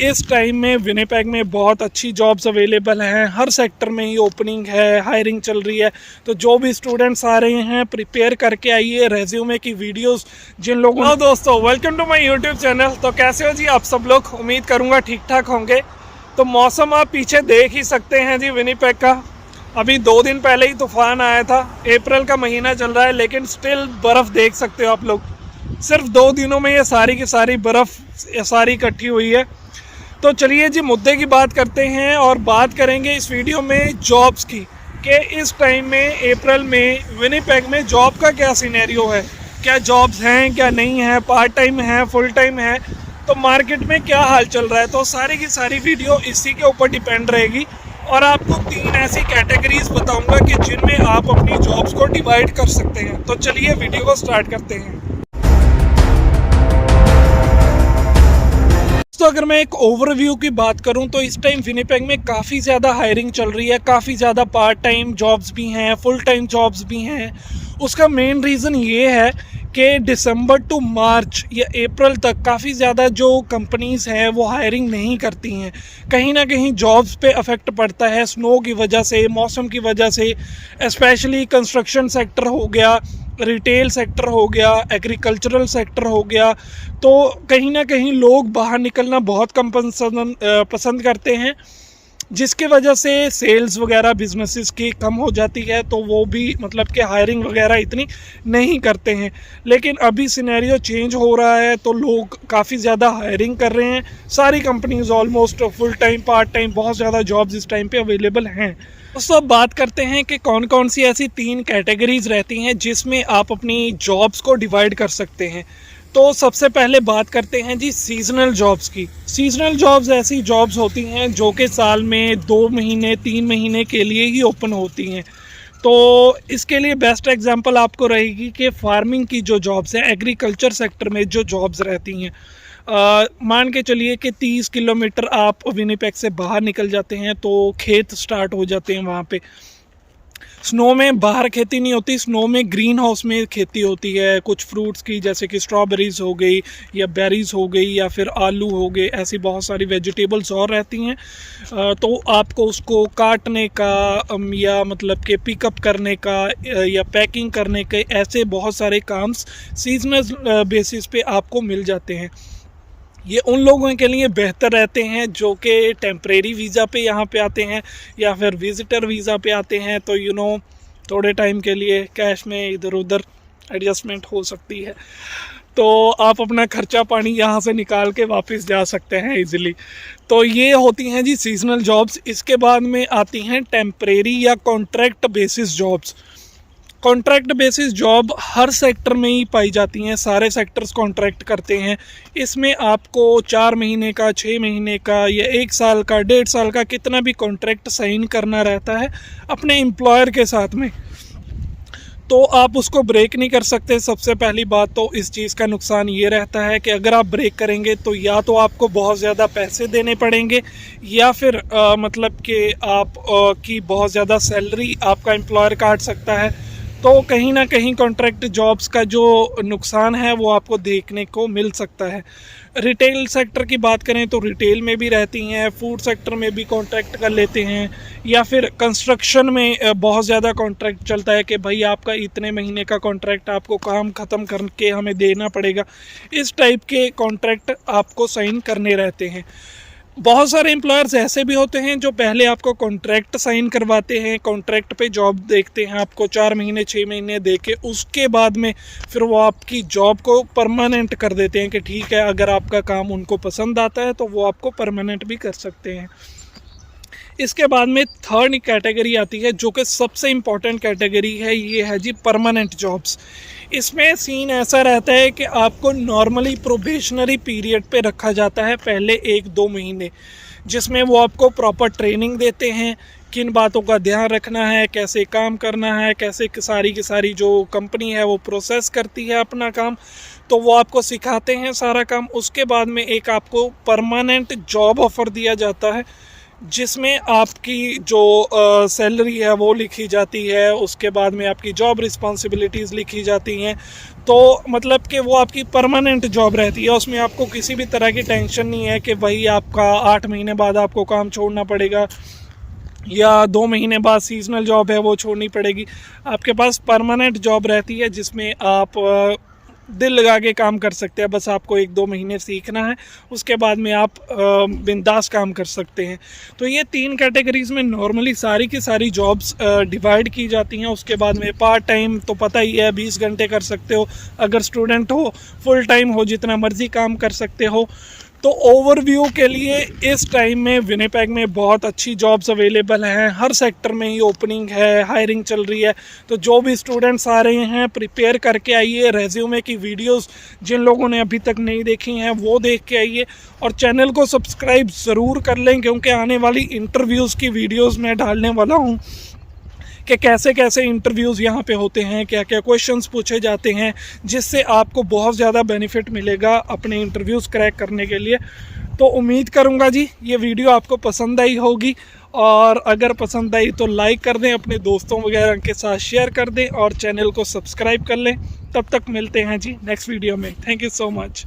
इस टाइम में विनिपेग में बहुत अच्छी जॉब्स अवेलेबल हैं, हर सेक्टर में ही ओपनिंग है, हायरिंग चल रही है। तो जो भी स्टूडेंट्स आ रहे हैं प्रिपेयर करके आइए रेज्यूमे की वीडियोस जिन लोगों। हेलो दोस्तों, welcome to my YouTube channel. तो कैसे हो जी आप सब लोग? उम्मीद करूँगा ठीक ठाक होंगे। तो मौसम आप पीछे देख ही सकते हैं जी विनिपेग का। अभी 2 दिन पहले ही तूफान आया था, अप्रैल का महीना चल रहा है लेकिन स्टिल बर्फ़ देख सकते हो आप लोग। सिर्फ 2 दिनों में ये सारी की सारी बर्फ़ सारी इकट्ठी हुई है। तो चलिए जी मुद्दे की बात करते हैं और बात करेंगे इस वीडियो में जॉब्स की कि इस टाइम में अप्रैल में विनिपेग में जॉब का क्या सिनेरियो है, क्या जॉब्स हैं क्या नहीं है, पार्ट टाइम है फुल टाइम है, तो मार्केट में क्या हाल चल रहा है। तो सारी की सारी वीडियो इसी के ऊपर डिपेंड रहेगी और आपको 3 ऐसी कैटेगरीज बताऊंगा कि जिनमें आप अपनी जॉब्स को डिवाइड कर सकते हैं। तो चलिए वीडियो को स्टार्ट करते हैं। तो अगर मैं एक ओवरव्यू की बात करूं तो इस टाइम विनिपेग में काफ़ी ज़्यादा हायरिंग चल रही है, काफ़ी ज़्यादा पार्ट टाइम जॉब्स भी हैं, फुल टाइम जॉब्स भी हैं। उसका मेन रीज़न ये है कि दिसंबर टू मार्च या अप्रैल तक काफ़ी ज़्यादा जो कंपनीज़ हैं वो हायरिंग नहीं करती हैं। कहीं ना कहीं जॉब्स पे अफेक्ट पड़ता है स्नो की वजह से, मौसम की वजह से। स्पेशली कंस्ट्रक्शन सेक्टर हो गया, रिटेल सेक्टर हो गया, एग्रीकल्चरल सेक्टर हो गया। तो कहीं ना कहीं लोग बाहर निकलना बहुत कम पसंद करते हैं, जिसकी वजह से सेल्स वगैरह बिजनेसेस की कम हो जाती है। तो वो भी मतलब कि हायरिंग वगैरह इतनी नहीं करते हैं। लेकिन अभी सिनेरियो चेंज हो रहा है तो लोग काफ़ी ज़्यादा हायरिंग कर रहे हैं। सारी companies almost full time part time बहुत ज़्यादा जॉब्स इस टाइम पे अवेलेबल हैं। दोस्तों अब बात करते हैं कि कौन कौन सी ऐसी 3 कैटेगरीज रहती हैं जिसमें आप अपनी जॉब्स को डिवाइड कर सकते हैं। तो सबसे पहले बात करते हैं जी सीजनल जॉब्स की। सीजनल जॉब्स ऐसी जॉब्स होती हैं जो कि साल में 2 महीने 3 महीने के लिए ही ओपन होती हैं। तो इसके लिए बेस्ट एग्जांपल आपको रहेगी कि फार्मिंग की जो जॉब्स हैं, एग्रीकल्चर सेक्टर में जो जॉब्स रहती हैं। मान के चलिए कि 30 किलोमीटर आप विनिपेग से बाहर निकल जाते हैं तो खेत स्टार्ट हो जाते हैं वहाँ पे। स्नो में बाहर खेती नहीं होती, स्नो में ग्रीन हाउस में खेती होती है कुछ फ्रूट्स की, जैसे कि स्ट्रॉबेरीज हो गई या बेरीज हो गई या फिर आलू हो गए, ऐसी बहुत सारी वेजिटेबल्स और रहती हैं। तो आपको उसको काटने का या मतलब कि पिकअप करने का या पैकिंग करने के ऐसे बहुत सारे काम्स सीजनल बेसिस पे आपको मिल जाते हैं। ये उन लोगों के लिए बेहतर रहते हैं जो कि टेम्परेरी वीज़ा पे यहाँ पे आते हैं या फिर विज़िटर वीज़ा पे आते हैं। तो थोड़े टाइम के लिए कैश में इधर उधर एडजस्टमेंट हो सकती है, तो आप अपना खर्चा पानी यहाँ से निकाल के वापस जा सकते हैं इजीली। तो ये होती हैं जी सीजनल जॉब्स। इसके बाद में आती हैं टेम्परेरी या contract basis jobs. Contract basis job हर सेक्टर में ही पाई जाती हैं, सारे सेक्टर्स कॉन्ट्रैक्ट करते हैं। इसमें आपको 4 महीने का, 6 महीने का या 1 साल का, 1.5 साल का कितना भी कॉन्ट्रैक्ट साइन करना रहता है अपने एम्प्लॉयर के साथ में। तो आप उसको ब्रेक नहीं कर सकते। सबसे पहली बात तो इस चीज़ का नुकसान ये रहता है कि अगर आप ब्रेक करेंगे तो या तो आपको बहुत ज़्यादा पैसे देने पड़ेंगे या फिर मतलब कि आप की बहुत ज़्यादा सैलरी आपका एम्प्लॉयर काट सकता है। तो कहीं ना कहीं कॉन्ट्रैक्ट जॉब्स का जो नुकसान है वो आपको देखने को मिल सकता है। रिटेल सेक्टर की बात करें तो रिटेल में भी रहती हैं, फूड सेक्टर में भी कॉन्ट्रैक्ट कर लेते हैं, या फिर कंस्ट्रक्शन में बहुत ज़्यादा कॉन्ट्रैक्ट चलता है कि भाई आपका इतने महीने का कॉन्ट्रैक्ट आपको काम ख़त्म करके हमें देना पड़ेगा। इस टाइप के कॉन्ट्रैक्ट आपको साइन करने रहते हैं। बहुत सारे एम्प्लॉयर्स ऐसे भी होते हैं जो पहले आपको कॉन्ट्रैक्ट साइन करवाते हैं, कॉन्ट्रैक्ट पे जॉब देखते हैं आपको 4 महीने 6 महीने दे के, उसके बाद में फिर वो आपकी जॉब को परमानेंट कर देते हैं कि ठीक है अगर आपका काम उनको पसंद आता है तो वो आपको परमानेंट भी कर सकते हैं। इसके बाद में थर्ड कैटेगरी आती है जो कि सबसे इम्पॉर्टेंट कैटेगरी है, ये है जी परमानेंट जॉब्स। इसमें सीन ऐसा रहता है कि आपको नॉर्मली प्रोबेशनरी पीरियड पे रखा जाता है पहले 1-2 महीने, जिसमें वो आपको प्रॉपर ट्रेनिंग देते हैं, किन बातों का ध्यान रखना है, कैसे काम करना है, कैसे सारी की सारी जो कंपनी है वो प्रोसेस करती है अपना काम, तो वो आपको सिखाते हैं सारा काम। उसके बाद में एक आपको परमानेंट जॉब ऑफ़र दिया जाता है जिसमें आपकी जो सैलरी है वो लिखी जाती है, उसके बाद में आपकी जॉब रिस्पॉन्सिबिलिटीज़ लिखी जाती हैं। तो मतलब कि वो आपकी परमानेंट जॉब रहती है, उसमें आपको किसी भी तरह की टेंशन नहीं है कि भाई आपका 8 महीने बाद आपको काम छोड़ना पड़ेगा या 2 महीने बाद सीजनल जॉब है वो छोड़नी पड़ेगी। आपके पास परमानेंट जॉब रहती है जिसमें आप दिल लगा के काम कर सकते हैं। बस आपको 1-2 महीने सीखना है, उसके बाद में आप बिंदास काम कर सकते हैं। तो ये 3 कैटेगरीज़ में नॉर्मली सारी की सारी जॉब्स डिवाइड की जाती हैं। उसके बाद में पार्ट टाइम तो पता ही है 20 घंटे कर सकते हो, अगर स्टूडेंट हो, फुल टाइम हो जितना मर्ज़ी काम कर सकते हो। तो ओवरव्यू के लिए इस टाइम में विनिपेग में बहुत अच्छी जॉब्स अवेलेबल हैं, हर सेक्टर में ही ओपनिंग है, हायरिंग चल रही है। तो जो भी स्टूडेंट्स आ रहे हैं प्रिपेयर करके आइए, रेज्यूमे की वीडियोस जिन लोगों ने अभी तक नहीं देखी हैं वो देख के आइए, और चैनल को सब्सक्राइब ज़रूर कर लें क्योंकि आने वाली इंटरव्यूज़ की वीडियोज़ मैं डालने वाला हूँ कि कैसे कैसे इंटरव्यूज़ यहाँ पे होते हैं, क्या क्या क्वेश्चंस पूछे जाते हैं, जिससे आपको बहुत ज़्यादा बेनिफिट मिलेगा अपने इंटरव्यूज़ क्रैक करने के लिए। तो उम्मीद करूँगा जी ये वीडियो आपको पसंद आई होगी, और अगर पसंद आई तो लाइक कर दें, अपने दोस्तों वगैरह के साथ शेयर कर दें और चैनल को सब्सक्राइब कर लें। तब तक मिलते हैं जी नेक्स्ट वीडियो में। Thank you so much.